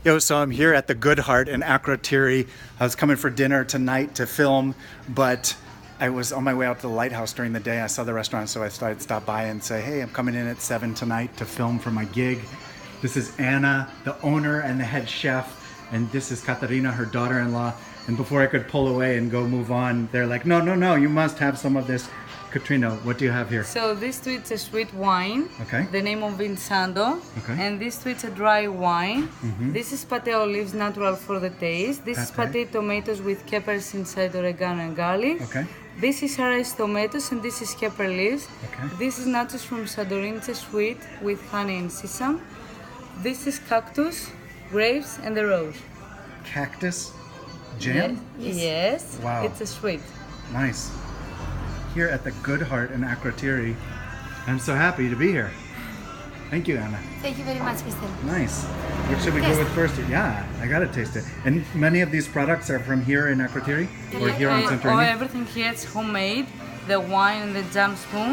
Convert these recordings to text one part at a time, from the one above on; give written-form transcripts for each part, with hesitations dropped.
Yo, so I'm here at the Good Heart in Akrotiri. I was coming for dinner tonight to film, but I was on my way out to the lighthouse during the day. I saw the restaurant, so I started to stop by and say, hey, I'm coming in at 7 tonight to film for my gig. This is Anna, the owner and the head chef, and this is Katarina, her daughter-in-law. And before I could pull away and go move on, they're like, no, you must have some of this. Katrina, what do you have here? So this tweet's a sweet wine. Okay. The name of it is Santo. Okay. And this tweet's a dry wine. This is pate olives, natural for the taste. This is pate tomatoes with peppers inside, oregano and garlic. Okay. This is rice tomatoes and this is pepper leaves. Okay. This is nachos from Santorini, it's a sweet with honey and sesame. This is cactus, grapes and the rose. Cactus jam? Yes. Wow. It's a sweet. Nice. Here at the Good Heart in Akrotiri. I'm so happy to be here. Thank you, Anna. Thank you very much, Mr. Nice. What should we go with first? Yeah, I gotta taste it. And many of these products are from here in Akrotiri? Or here on Santorini? Everything here is homemade. The wine and the jam spoon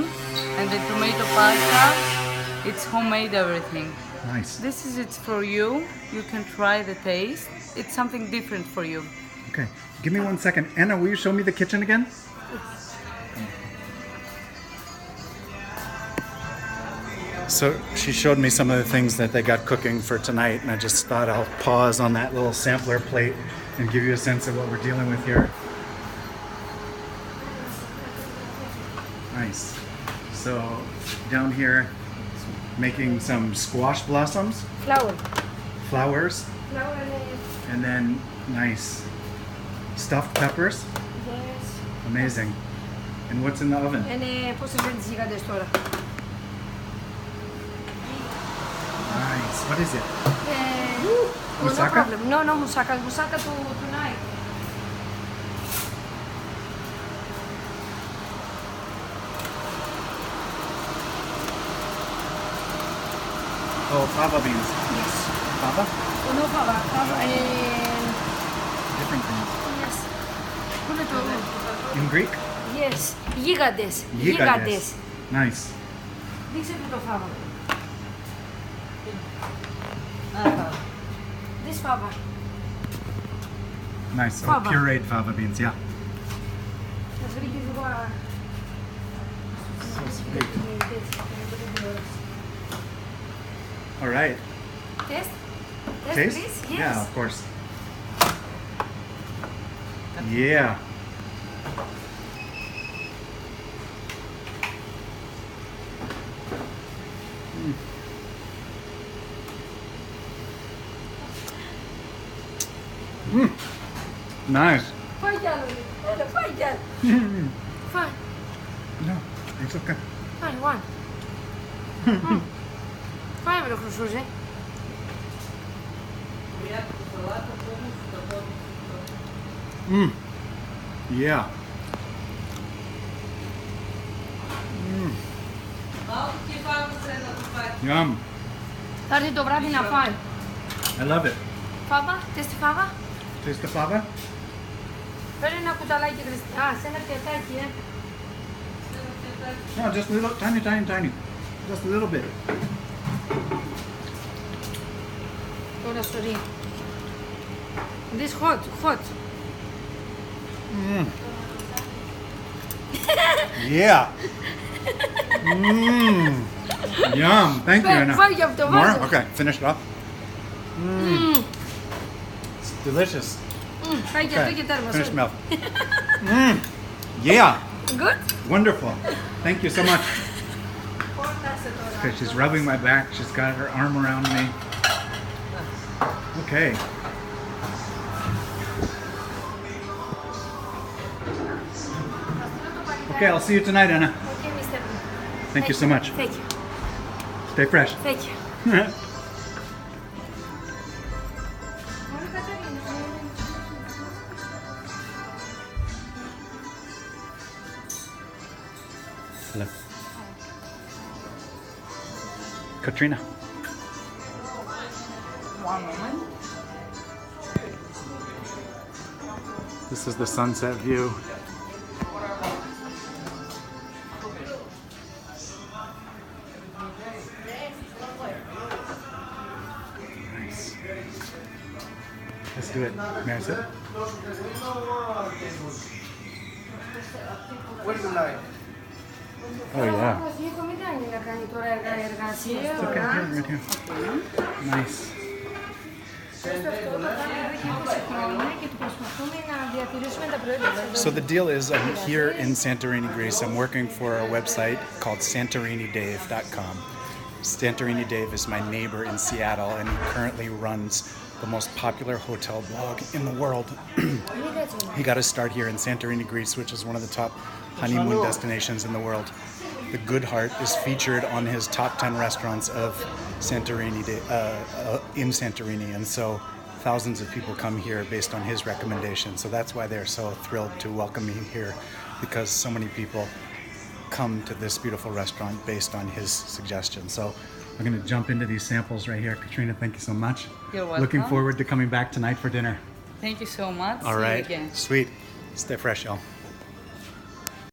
and the tomato pasta. It's homemade everything. Nice. This is it for you. You can try the taste. It's something different for you. Okay, give me 1 second. Anna, will you show me the kitchen again? So she showed me some of the things that they got cooking for tonight, and I just thought I'll pause on that little sampler plate and give you a sense of what we're dealing with here. Nice. So down here, making some squash blossoms, flowers, and then nice stuffed peppers. Yes. Amazing. And what's in the oven? Πώς συμβαίνει τις γίγαντες τώρα. Nice. What is it? No Moussaka? problem. No, moussaka. Moussaka tonight. Oh, fava beans. Yes. Fava? Oh, no fava. Different things. Yes. Πού είναι το... In Greek? Yes. Γίγαντες. Γίγαντες. Nice. Δείξε μου το φάβα. This fava. Nice. Oh, Fava. pureed fava beans, yeah. Θα βρήκες λίγο... So sweet. All right. Taste? Taste? Please? Yes. Yeah, of course. Yeah. Nice. Φάει κι άλλο. Έλα, φάει κι άλλο. Φάει. No, it's okay. Fine, one. Fine με το χρυσούζι. Yeah. Yum. Θα έρθει το βράδυ να φάει. I love it. Φάβα, τέστη φάβα. Taste the fava? Φέρε ένα κουταλάκι Χριστί. Α, σε ένα πιατάκι, No, just a little, tiny. Just a little bit. Τώρα, sorry. This hot. Yeah. Yum. Thank you, Anna. Φάει και αυτό, More? βάζω. Okay, finish it off. It's delicious. Φάει και αυτό και τέρμα, Finish sorry. mouth. Yeah. Good? Wonderful. Thank you so much. Πόρτασε τώρα. Okay, she's rubbing my back. She's got her arm around me. Okay. Okay, I'll see you tonight, Anna. Okay, Mr. Thank you so much. Thank you. Stay fresh. Thank you. Hello. Katrina. One moment. This is the sunset view. Nice. Let's do it. May I sit? What do you like? Oh yeah. Νίκο, μην κάνει να κάνει τώρα εργασία. It's okay. Here, right here. Nice. Αυτό το κάνουμε εδώ και 20 χρόνια και το προσπαθούμε να διατηρήσουμε τα προϊόντα. So the deal is, I'm here in Santorini, Greece. I'm working for a website called SantoriniDave.com. Santorini Dave is my neighbor in Seattle, and he currently runs the most popular hotel blog in the world. He got his start here in Santorini, Greece, which is one of the top honeymoon destinations in the world. The Good Heart is featured on his top 10 restaurants of Santorini, in Santorini, and so thousands of people come here based on his recommendation. So that's why they're so thrilled to welcome me here, because so many people come to this beautiful restaurant based on his suggestion. So I'm going to jump into these samples right here. Katrina, thank you so much. You're welcome. Looking forward to coming back tonight for dinner. Thank you so much. All See you right. again. Sweet. Stay fresh, y'all.